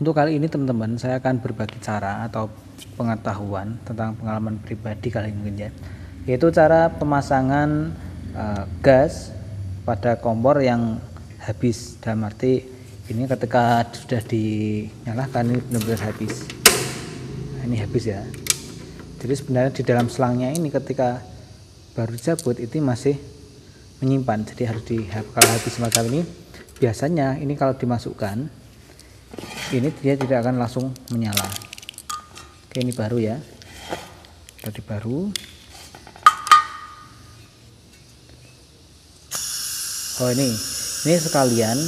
Untuk kali ini teman-teman, saya akan berbagi cara atau pengetahuan tentang pengalaman pribadi kali ini ya, yaitu cara pemasangan gas pada kompor yang habis. Dalam arti ini ketika sudah dinyalakan ini benar-benar habis. Nah, ini habis ya. Jadi sebenarnya di dalam selangnya ini ketika baru dicabut itu masih menyimpan. Jadi harus kalau habis semacam ini, biasanya ini kalau dimasukkan ini dia tidak akan langsung menyala. Oke, ini baru ya, tadi baru. Oh ini sekalian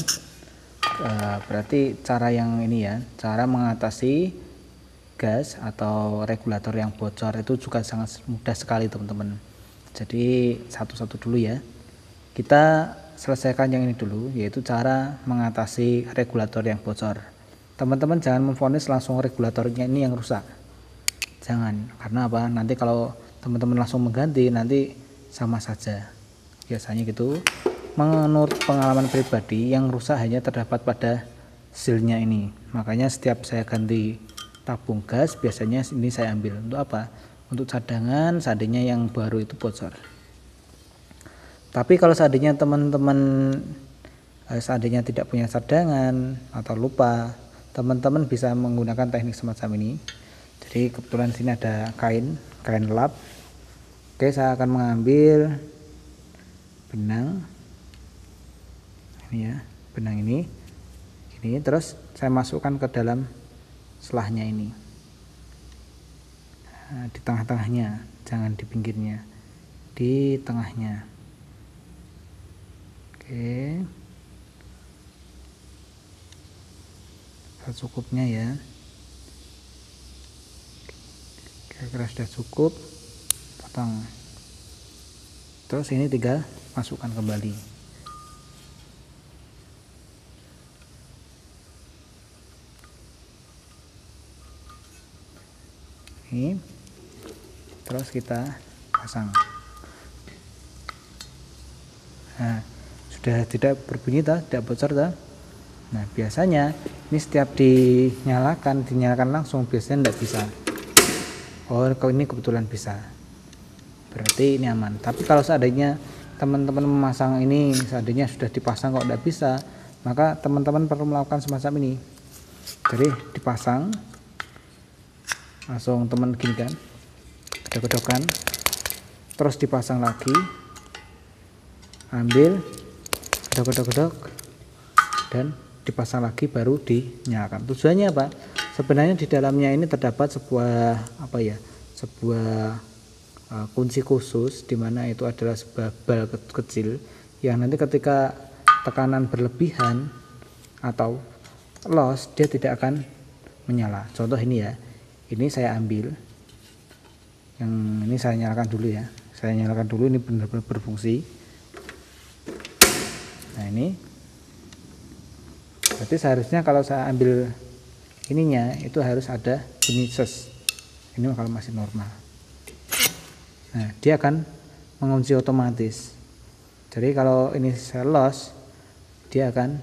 berarti cara yang ini ya, cara mengatasi gas atau regulator yang bocor itu juga sangat mudah sekali teman-teman. Jadi satu-satu dulu ya, kita selesaikan yang ini dulu, yaitu cara mengatasi regulator yang bocor. Teman-teman jangan memvonis langsung regulatornya ini yang rusak, jangan, karena apa, nanti kalau teman-teman langsung mengganti nanti sama saja biasanya gitu. Menurut pengalaman pribadi, yang rusak hanya terdapat pada sealnya ini, makanya setiap saya ganti tabung gas biasanya ini saya ambil. Untuk apa? Untuk cadangan seandainya yang baru itu bocor. Tapi kalau seandainya teman-teman seandainya tidak punya cadangan atau lupa, teman-teman bisa menggunakan teknik semacam ini. Jadi kebetulan sini ada kain lap. Oke, saya akan mengambil benang ini ya, benang ini terus saya masukkan ke dalam selahnya ini. Nah, di tengah-tengahnya, jangan di pinggirnya, di tengahnya. Oke, secukupnya ya, kira-kira sudah cukup, potong. Terus ini tinggal masukkan kembali. Ini terus kita pasang. Nah, sudah tidak berbunyi tidak bocor Nah, biasanya ini setiap dinyalakan langsung biasanya tidak bisa. Oh, kalau ini kebetulan bisa, berarti ini aman. Tapi kalau seandainya teman-teman memasang ini, seandainya sudah dipasang kok tidak bisa, maka teman-teman perlu melakukan semacam ini. Jadi dipasang langsung teman gini kan, gedok-gedokan, terus dipasang lagi, ambil, gedok-gedok, dan dipasang lagi baru dinyalakan. Tujuannya apa? Sebenarnya di dalamnya ini terdapat sebuah kunci khusus, di mana itu adalah sebuah bal kecil yang nanti ketika tekanan berlebihan atau loss dia tidak akan menyala. Contoh ini ya, ini saya ambil, yang ini saya nyalakan dulu ya, ini benar-benar berfungsi. Nah, ini berarti seharusnya kalau saya ambil ininya itu harus ada bunyi ses. Ini kalau masih normal. Nah, dia akan mengunci otomatis. Jadi kalau ini saya loss, dia akan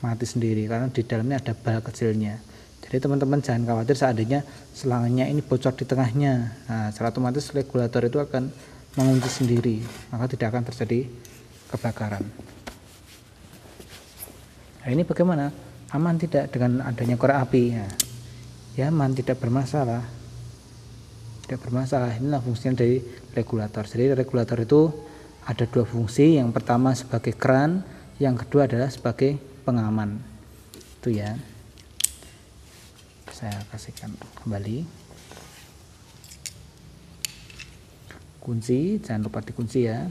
mati sendiri karena di dalamnya ada bal kecilnya. Jadi teman-teman jangan khawatir seandainya selangnya ini bocor di tengahnya. Nah, secara otomatis regulator itu akan mengunci sendiri, maka tidak akan terjadi kebakaran. Nah, ini bagaimana? Aman tidak dengan adanya korek api? Ya aman, tidak bermasalah. Inilah fungsinya dari regulator. Jadi regulator itu ada dua fungsi. Yang pertama sebagai keran, yang kedua adalah sebagai pengaman. Itu ya. Saya kasihkan kembali. Kunci, jangan lupa dikunci ya.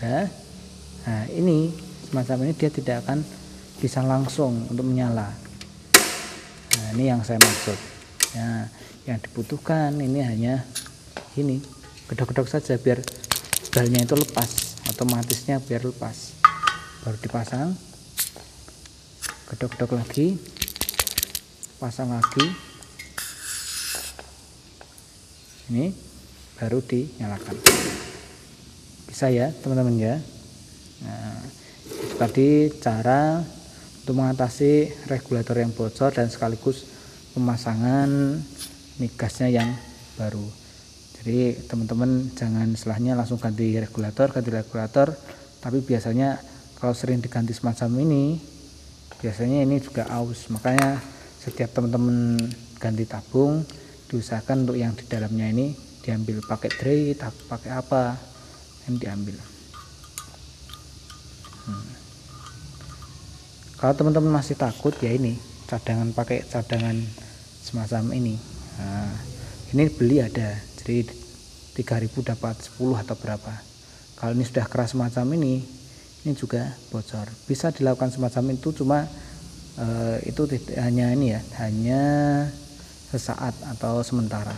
Nah, ini semacam ini dia tidak akan bisa langsung untuk menyala. Nah, ini yang saya maksud. Nah, yang dibutuhkan ini hanya ini, gedok-gedok saja biar balnya itu lepas, otomatisnya biar lepas. Baru dipasang, gedok-gedok lagi, pasang lagi. Ini baru dinyalakan. bisa ya teman-teman ya. Nah, itu tadi cara untuk mengatasi regulator yang bocor dan sekaligus pemasangan gasnya yang baru. Jadi teman-teman jangan istilahnya langsung ganti regulator, tapi biasanya kalau sering diganti semacam ini, biasanya ini juga aus. Makanya setiap teman-teman ganti tabung, diusahakan untuk yang di dalamnya ini diambil pakai tray, pakai apa, ini diambil. Kalau teman-teman masih takut ya ini pakai cadangan semacam ini. Nah, ini beli ada, jadi 3.000 dapat 10 atau berapa. Kalau ini sudah keras semacam ini juga bocor. Bisa dilakukan semacam itu, cuma itu hanya ini ya, hanya sesaat atau sementara.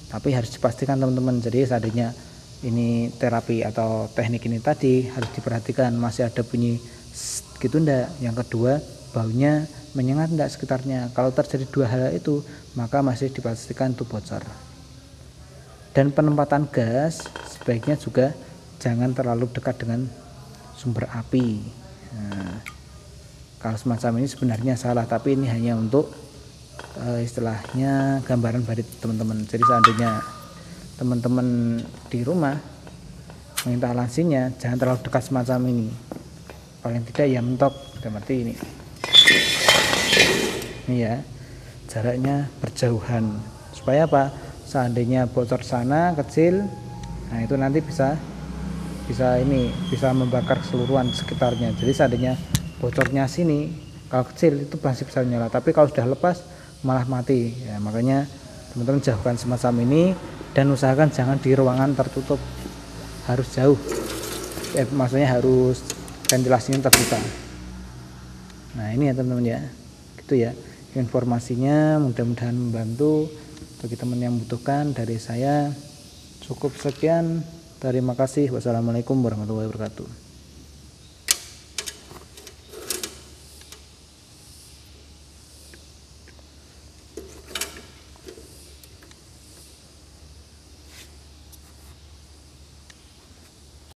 Tapi harus dipastikan teman-teman, jadi seandainya ini terapi atau teknik ini tadi harus diperhatikan masih ada bunyi gitu enggak. Yang kedua, baunya menyengat enggak sekitarnya. Kalau terjadi dua hal itu, maka masih dipastikan itu bocor. Dan penempatan gas sebaiknya juga jangan terlalu dekat dengan sumber api. Nah, kalau semacam ini sebenarnya salah, tapi ini hanya untuk istilahnya gambaran bagi teman-teman. Jadi seandainya teman-teman di rumah menginstalasinya, jangan terlalu dekat semacam ini. Paling tidak ya mentok seperti ini. Ini ya, jaraknya berjauhan. Supaya apa? Seandainya bocor sana kecil, nah itu nanti bisa membakar keseluruhan sekitarnya. Jadi seandainya bocornya sini, kalau kecil itu masih bisa nyala, tapi kalau sudah lepas malah mati. Ya, makanya teman-teman jauhkan semacam ini dan usahakan jangan di ruangan tertutup, harus jauh. Maksudnya harus ventilasinya terbuka. Nah ini ya teman-teman ya, gitu ya informasinya, mudah-mudahan membantu bagi teman yang membutuhkan. Dari saya cukup sekian, terima kasih. Wassalamualaikum warahmatullahi wabarakatuh.